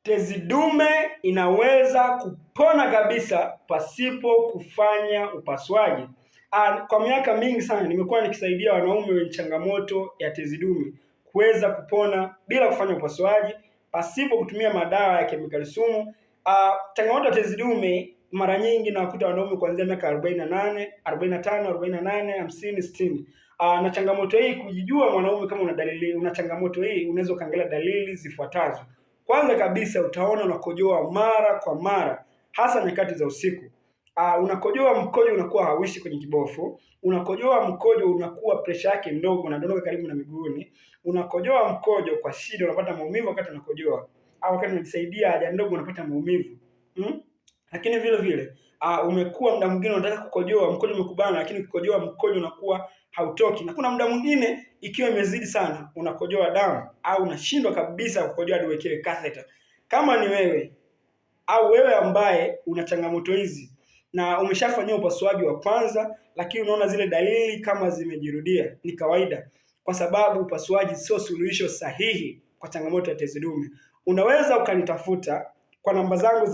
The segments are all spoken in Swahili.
Tezi dume inaweza kupona kabisa pasipo kufanya upasuaji. Kwa miaka mingi sana nimekuwa nikisaidia wanaume wenye changamoto ya tezi dume kuweza kupona bila kufanya upasuaji, pasipo kutumia madawa ya kemikali sumu. Changamoto ya tezi dume mara nyingi nawakuta wanaume kuanzia miaka 48, 45, 48, 50, 60. Na changamoto hii, kujijua mwanaume kama una changamoto hii, unaweza ukaangalia dalili zifuatazo. Kwanza kabisa, utaona unakojoa mara kwa mara, hasa nyakati za usiku. Unakojoa mkojo unakuwa hauishi kwenye kibofu. Unakojoa mkojo unakuwa presha yake ndogo, unadondoka karibu na miguuni. Unakojoa mkojo kwa shida, unapata maumivu wakati unakojoa, au wakati unajisaidia haja ndogo unapata maumivu. Lakini vile vile umekuwa muda mwingine unataka kukojoa, mkojo umekubana, lakini kukojoa mkojo unakuwa hautoki. Na kuna muda mwingine ikiwa imezidi sana unakojoa damu, au unashindwa kabisa kukojoa hadi uwekewe catheter. Kama ni wewe, au wewe ambaye una changamoto hizi na umeshafanyia upasuaji wa kwanza, lakini unaona zile dalili kama zimejirudia, ni kawaida, kwa sababu upasuaji sio suluhisho sahihi kwa changamoto ya tezi dume. Unaweza ukanitafuta kwa namba zangu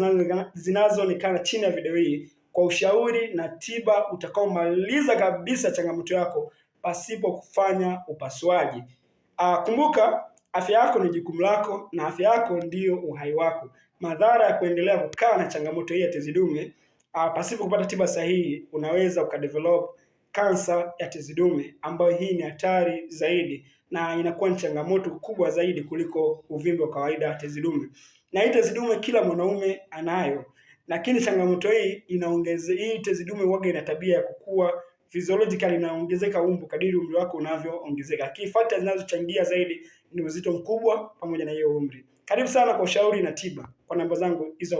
zinazoonekana chini ya video hii kwa ushauri na tiba utakaomaliza kabisa changamoto yako pasipo kufanya upasuaji. Kumbuka, afya yako ni jukumu lako na afya yako ndiyo uhai wako. Madhara ya kuendelea kukaa na changamoto hii ya tezi dume pasipo kupata tiba sahihi, unaweza ukadevelop kansa ya tezi dume, ambayo hii ni hatari zaidi na inakuwa ni changamoto kubwa zaidi kuliko uvimbe wa kawaida wa tezi dume. Na hii tezi dume kila mwanaume anayo, lakini changamoto hii hii tezi dume huwaga ina tabia ya kukua physiologically, inaongezeka umbo kadiri umri wako unavyoongezeka. Factors zinazochangia zaidi ni uzito mkubwa pamoja na hiyo umri. Karibu sana kwa ushauri na tiba kwa namba zangu hizo.